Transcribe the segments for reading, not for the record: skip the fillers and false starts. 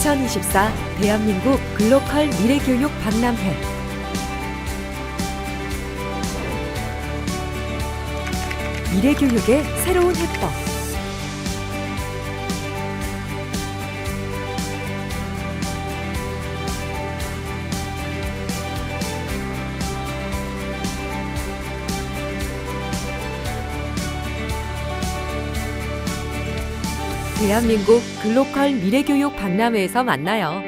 2024 대한민국 글로컬 미래교육 박람회. 미래교육의 새로운 해법. 대한민국 글로컬 미래교육 박람회에서 만나요.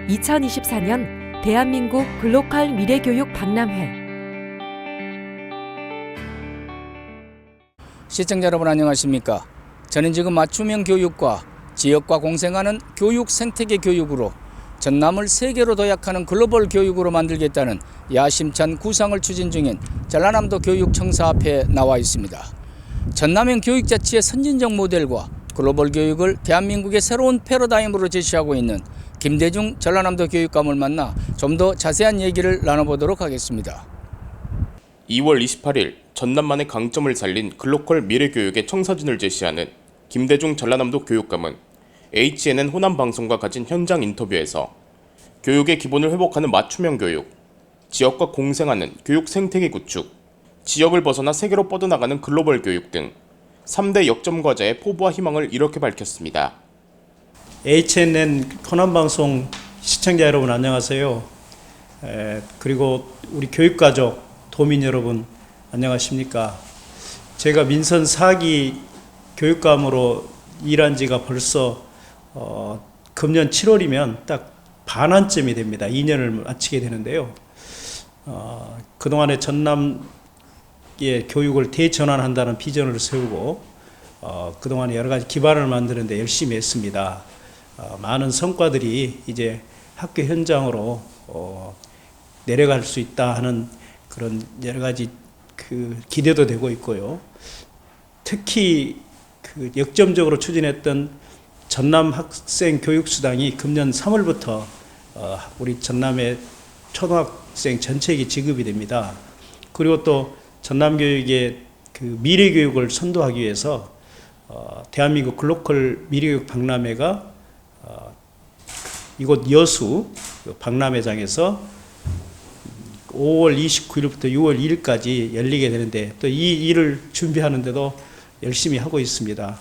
2024년 대한민국 글로컬 미래교육 박람회. 시청자 여러분 안녕하십니까? 저는 지금 맞춤형 교육과 지역과 공생하는 교육 생태계 교육으로 전남을 세계로 도약하는 글로벌 교육으로 만들겠다는 야심찬 구상을 추진 중인 전라남도 교육청사 앞에 나와 있습니다. 전남형 교육자치의 선진적 모델과 글로벌 교육을 대한민국의 새로운 패러다임으로 제시하고 있는 김대중 전라남도 교육감을 만나 좀 더 자세한 얘기를 나눠보도록 하겠습니다. 2월 28일 전남만의 강점을 살린 글로컬 미래교육의 청사진을 제시하는 김대중 전라남도 교육감은 HNN 호남방송과 가진 현장 인터뷰에서 교육의 기본을 회복하는 맞춤형 교육, 지역과 공생하는 교육 생태계 구축, 지역을 벗어나 세계로 뻗어나가는 글로벌 교육 등 3대 역점 과제의 포부와 희망을 이렇게 밝혔습니다. HNN 호남방송 시청자 여러분 안녕하세요. 그리고 우리 교육가족, 도민 여러분 안녕하십니까. 제가 민선 4기 교육감으로 일한 지가 벌써 금년 7월이면 딱 반환점이 됩니다. 2년을 마치게 되는데요. 그동안에 전남 교육을 대전환한다는 비전을 세우고 그동안 여러 가지 기반을 만드는 데 열심히 했습니다. 많은 성과들이 이제 학교 현장으로 내려갈 수 있다 하는 그런 여러 가지 기대도 되고 있고요. 특히 역점적으로 추진했던 전남 학생 교육수당이 금년 3월부터 우리 전남의 초등학생 전체에게 지급이 됩니다. 그리고 또 전남교육의 미래교육을 선도하기 위해서 대한민국 글로컬 미래교육 박람회가 이곳 여수 박람회장에서 5월 29일부터 6월 1일까지 열리게 되는데 또 이 일을 준비하는데도 열심히 하고 있습니다.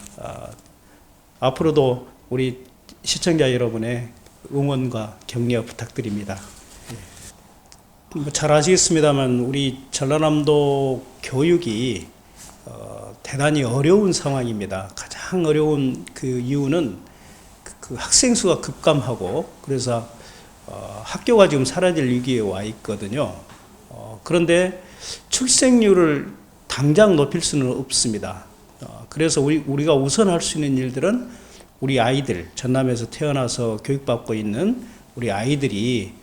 앞으로도 우리 시청자 여러분의 응원과 격려 부탁드립니다. 잘 아시겠습니다만 우리 전라남도 교육이 대단히 어려운 상황입니다. 가장 어려운 이유는 학생 수가 급감하고 그래서 학교가 지금 사라질 위기에 와 있거든요. 그런데 출생률을 당장 높일 수는 없습니다. 그래서 우리가 우선 할 수 있는 일들은 우리 아이들, 전남에서 태어나서 교육받고 있는 우리 아이들이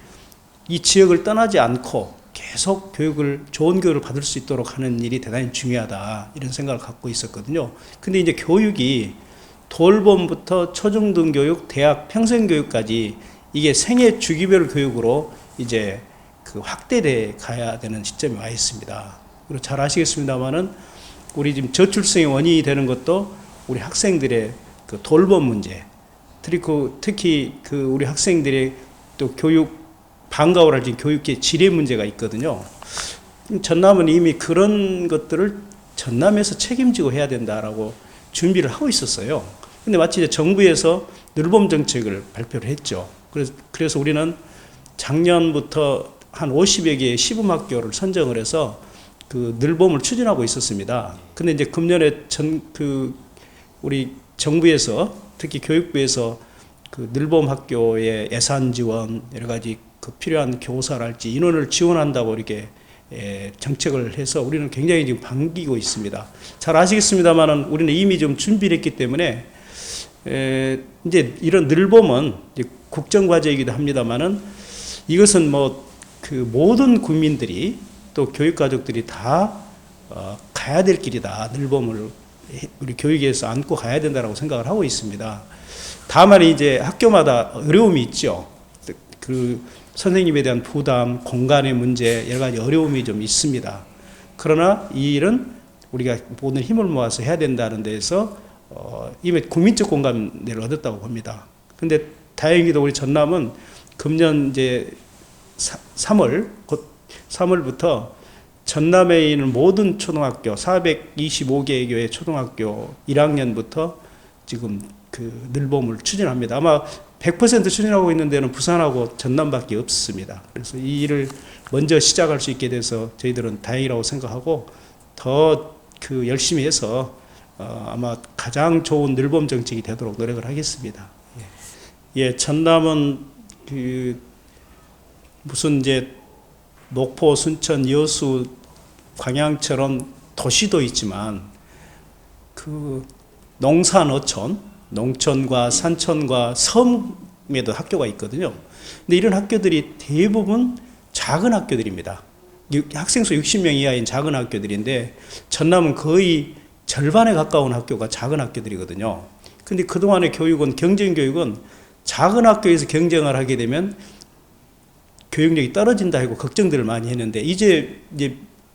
이 지역을 떠나지 않고 계속 좋은 교육을 받을 수 있도록 하는 일이 대단히 중요하다 이런 생각을 갖고 있었거든요. 근데 이제 교육이 돌봄부터 초중등교육, 대학, 평생교육까지 이게 생애 주기별 교육으로 이제 확대돼 가야 되는 시점에 와 있습니다. 그리고 잘 아시겠습니다만은 우리 지금 저출생의 원인이 되는 것도 우리 학생들의 돌봄 문제, 특히 우리 학생들의 또 방과후를 앓은 교육계 질의 문제가 있거든요. 전남은 이미 그런 것들을 전남에서 책임지고 해야 된다라고 준비를 하고 있었어요. 근데 마치 이제 정부에서 늘봄 정책을 발표를 했죠. 그래서 우리는 작년부터 한 50여 개의 시범학교를 선정을 해서 늘봄을 추진하고 있었습니다. 근데 이제 금년에 우리 정부에서 특히 교육부에서 늘봄 학교의 예산 지원, 여러 가지 필요한 교사랄지 인원을 지원한다고 이렇게 정책을 해서 우리는 굉장히 지금 반기고 있습니다. 잘 아시겠습니다만은 우리는 이미 좀 준비를 했기 때문에 이제 이런 늘봄은 이제 국정과제이기도 합니다만은 이것은 모든 국민들이 또 교육가족들이 다 가야 될 길이다. 늘봄을 우리 교육에서 안고 가야 된다라고 생각을 하고 있습니다. 다만 이제 학교마다 어려움이 있죠. 선생님에 대한 부담, 공간의 문제, 여러 가지 어려움이 좀 있습니다. 그러나 이 일은 우리가 모든 힘을 모아서 해야 된다는 데에서 이미 국민적 공감대를 얻었다고 봅니다. 근데 다행히도 우리 전남은 금년 이제 3월, 곧 3월부터 전남에 있는 모든 초등학교 425개의 교회 초등학교 1학년부터 지금 그 늘봄을 추진합니다. 아마 100% 추진하고 있는 데는 부산하고 전남밖에 없습니다. 그래서 이 일을 먼저 시작할 수 있게 돼서 저희들은 다행이라고 생각하고 더 그 열심히 해서 아마 가장 좋은 늘봄 정책이 되도록 노력을 하겠습니다. 예, 전남은 그 무슨 이제 목포, 순천, 여수, 광양처럼 도시도 있지만 그 농산어촌, 농촌과 산촌과 섬에도 학교가 있거든요. 근데 이런 학교들이 대부분 작은 학교들입니다. 학생 수 60명 이하인 작은 학교들인데 전남은 거의 절반에 가까운 학교가 작은 학교들이거든요. 근데 그동안의 교육은, 경쟁교육은 작은 학교에서 경쟁을 하게 되면 교육력이 떨어진다 하고 걱정들을 많이 했는데 이제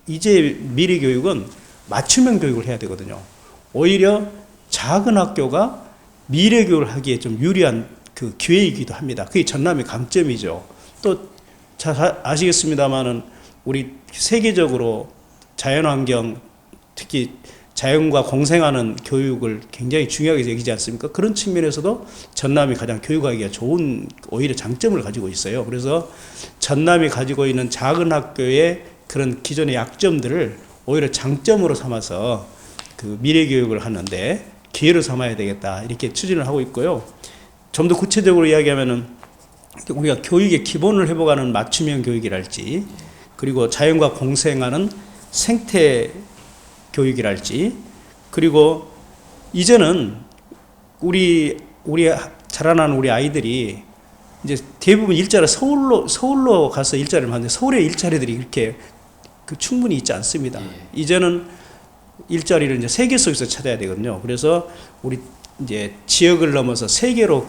미래 교육은 맞춤형 교육을 해야 되거든요. 오히려 작은 학교가 미래 교육을 하기에 좀 유리한 그 기회이기도 합니다. 그게 전남의 강점이죠. 또 잘 아시겠습니다만은 우리 세계적으로 자연환경, 특히 자연과 공생하는 교육을 굉장히 중요하게 여기지 않습니까? 그런 측면에서도 전남이 가장 교육하기가 좋은 오히려 장점을 가지고 있어요. 그래서 전남이 가지고 있는 작은 학교의 그런 기존의 약점들을 오히려 장점으로 삼아서 그 미래 교육을 하는데 기회를 삼아야 되겠다, 이렇게 추진을 하고 있고요. 좀 더 구체적으로 이야기하면은 우리가 교육의 기본을 회복하는 맞춤형 교육이랄지, 그리고 자연과 공생하는 생태 교육이랄지, 그리고 이제는 우리 자라나는 우리 아이들이 이제 대부분 일자리 서울로 가서 일자리를 하는데 서울의 일자리들이 그렇게 충분히 있지 않습니다. 이제는 일자리를 이제 세계 속에서 찾아야 되거든요. 그래서 우리 이제 지역을 넘어서 세계로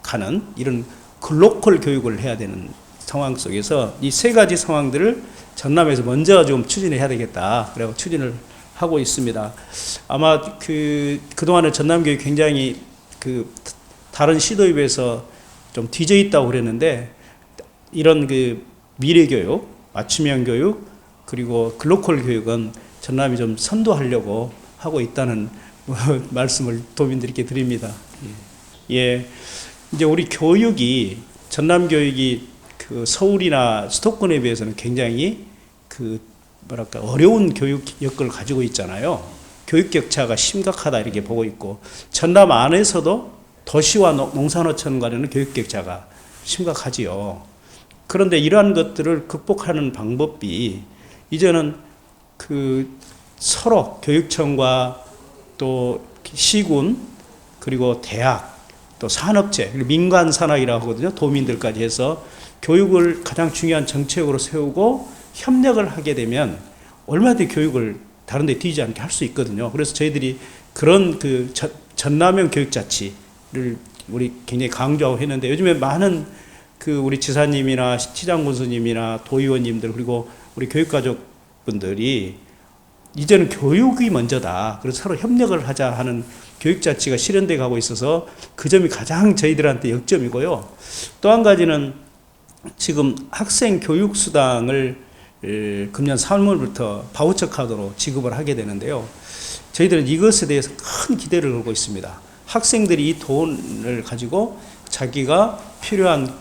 가는 이런 글로컬 교육을 해야 되는 상황 속에서 이 세 가지 상황들을 전남에서 먼저 좀 추진해야 되겠다, 그래서 추진을 하고 있습니다. 아마 그동안에 전남 교육이 굉장히 다른 시도에 비해서 좀 뒤져 있다고 그랬는데, 이런 미래 교육, 맞춤형 교육, 그리고 글로컬 교육은 전남이 좀 선도하려고 하고 있다는 말씀을 도민들께 드립니다. 예. 이제 우리 교육이, 전남 교육이 서울이나 수도권에 비해서는 굉장히 어려운 교육 여건을 가지고 있잖아요. 교육 격차가 심각하다, 이렇게 보고 있고, 전남 안에서도 도시와 농산어촌 간에는 교육 격차가 심각하지요. 그런데 이러한 것들을 극복하는 방법이 이제는 서로 교육청과 또 시군, 그리고 대학, 또 산업체, 민간 산학이라고 하거든요. 도민들까지 해서 교육을 가장 중요한 정책으로 세우고 협력을 하게 되면 얼마든지 교육을 다른 데 뛰지 않게 할 수 있거든요. 그래서 저희들이 그런 전남형 교육자치를 우리 굉장히 강조하고 했는데, 요즘에 많은 우리 지사님이나 시장 군수님이나 도의원님들, 그리고 우리 교육가족분들이 이제는 교육이 먼저다, 그래서 서로 협력을 하자 하는 교육자치가 실현돼 가고 있어서 그 점이 가장 저희들한테 역점이고요. 또 한 가지는 지금 학생 교육수당을 금년 3월부터 바우처 카드로 지급을 하게 되는데요. 저희들은 이것에 대해서 큰 기대를 걸고 있습니다. 학생들이 이 돈을 가지고 자기가 필요한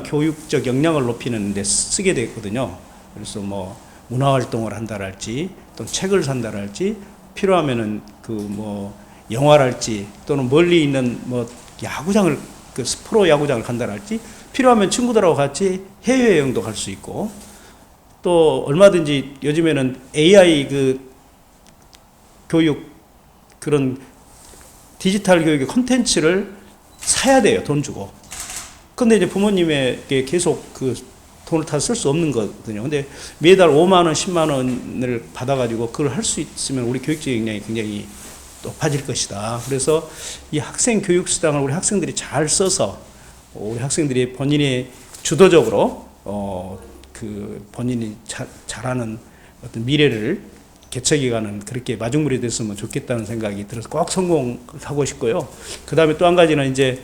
교육적 역량을 높이는 데 쓰게 되거든요. 그래서 뭐 문화활동을 한다랄지, 또 책을 산다랄지, 필요하면은 영화랄지, 또는 멀리 있는 야구장을, 프로 야구장을 간다랄지, 필요하면 친구들하고 같이 해외여행도 갈 수 있고, 또 얼마든지 요즘에는 AI 교육, 그런 디지털 교육의 콘텐츠를 사야 돼요, 돈 주고. 근데 이제 부모님에게 계속 돈을 다 쓸 수 없는 거거든요. 근데 매달 5만 원, 10만 원을 받아가지고 그걸 할 수 있으면 우리 교육적 역량이 굉장히 높아질 것이다. 그래서 이 학생 교육수당을 우리 학생들이 잘 써서, 우리 학생들이 본인이 주도적으로 본인이 잘하는 어떤 미래를 개최 기간은 그렇게 마중물이 됐으면 좋겠다는 생각이 들어서 꼭 성공하고 싶고요. 그 다음에 또 한 가지는 이제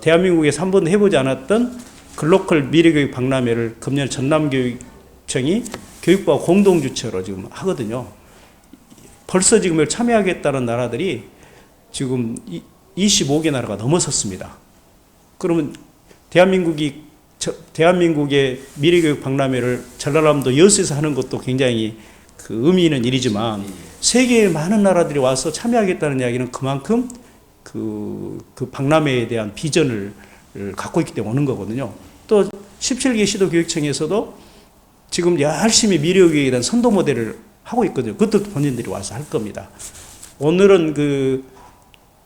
대한민국에서 한 번도 해보지 않았던 글로컬 미래교육 박람회를 금년 전남교육청이 교육부와 공동주최로 지금 하거든요. 벌써 지금 이걸 참여하겠다는 나라들이 지금 25개 나라가 넘어섰습니다. 그러면 대한민국의 미래교육 박람회를 전라남도 여수에서 하는 것도 굉장히 그 의미 있는 일이지만 세계의 많은 나라들이 와서 참여하겠다는 이야기는 그만큼 그 박람회에 대한 비전을 갖고 있기 때문에 오는 거거든요. 또 17개 시도교육청에서도 지금 열심히 미래교육에 대한 선도 모델을 하고 있거든요. 그것도 본인들이 와서 할 겁니다. 오늘은 그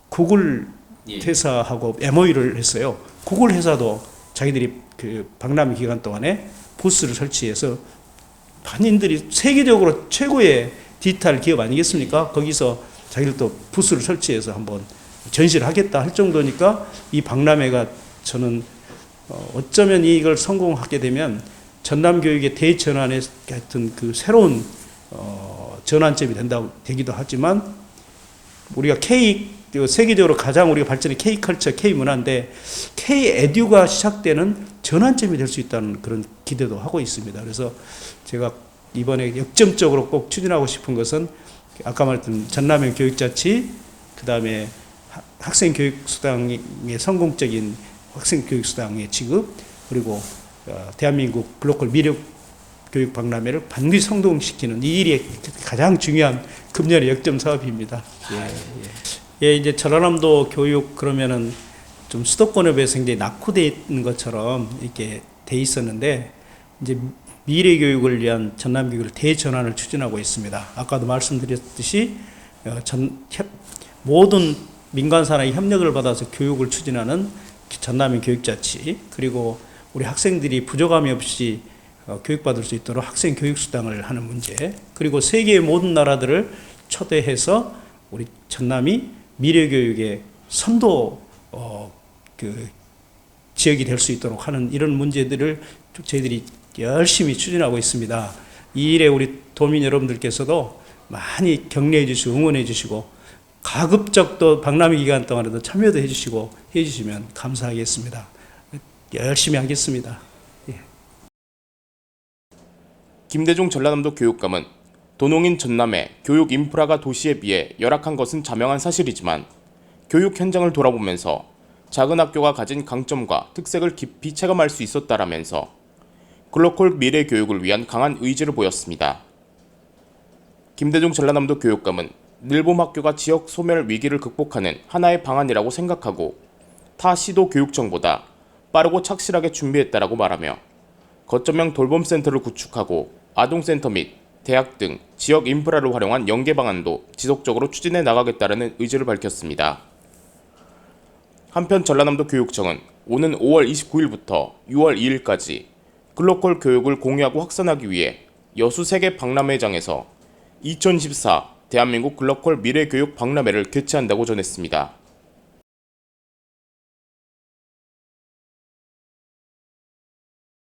구글 회사하고 MOU를 했어요. 구글 회사도 자기들이 그 박람회 기간 동안에 부스를 설치해서 본인들이 세계적으로 최고의 디지털 기업 아니겠습니까? 거기서 자기들도 부스를 설치해서 한번 전시를 하겠다 할 정도니까 이 박람회가 저는 어쩌면 이걸 성공하게 되면 전남 교육의 대전환의 하여튼 그 새로운 전환점이 되기도 하지만 우리가 세계적으로 가장 우리가 발전의 K컬처, K문화인데 K에듀가 시작되는 전환점이 될 수 있다는 그런 기대도 하고 있습니다. 그래서 제가 이번에 역점적으로 꼭 추진하고 싶은 것은 아까 말했던 전남형 교육자치, 그 다음에 학생교육수당의 성공적인 학생교육수당의 지급, 그리고 대한민국 글로컬 미래교육 박람회를 반드시 성공시키는 이 일이 가장 중요한 금년의 역점 사업입니다. 이제 전라남도 교육 그러면은 좀 수도권에 비해서 굉장히 낙후되어 있는 것처럼 이렇게 돼 있었는데 이제 미래 교육을 위한 전남 교육을 대전환을 추진하고 있습니다. 아까도 말씀드렸듯이 모든 민간사나의 협력을 받아서 교육을 추진하는 전남인 교육자치, 그리고 우리 학생들이 부족함이 없이 교육받을 수 있도록 학생 교육수당을 하는 문제, 그리고 세계의 모든 나라들을 초대해서 우리 전남이 미래교육의 선도 그 지역이 될 수 있도록 하는 이런 문제들을 저희들이 열심히 추진하고 있습니다. 이 일에 우리 도민 여러분들께서도 많이 격려해 주시고 응원해 주시고 가급적 또 박람회 기간 동안에도 참여도 해주시고 해주시면 감사하겠습니다. 열심히 하겠습니다. 김대중 전라남도 교육감은 도농인 전남의 교육 인프라가 도시에 비해 열악한 것은 자명한 사실이지만 교육 현장을 돌아보면서 작은 학교가 가진 강점과 특색을 깊이 체감할 수 있었다라면서 글로컬 미래 교육을 위한 강한 의지를 보였습니다. 김대중 전라남도 교육감은 늘봄 학교가 지역 소멸 위기를 극복하는 하나의 방안이라고 생각하고 타 시도 교육청보다 빠르고 착실하게 준비했다라고 말하며 거점형 돌봄센터를 구축하고 아동센터 및 대학 등 지역 인프라를 활용한 연계 방안도 지속적으로 추진해 나가겠다는 의지를 밝혔습니다. 한편 전라남도 교육청은 오는 5월 29일부터 6월 2일까지 글로컬 교육을 공유하고 확산하기 위해 여수 세계 박람회장에서 2014 대한민국 글로컬 미래교육 박람회를 개최한다고 전했습니다.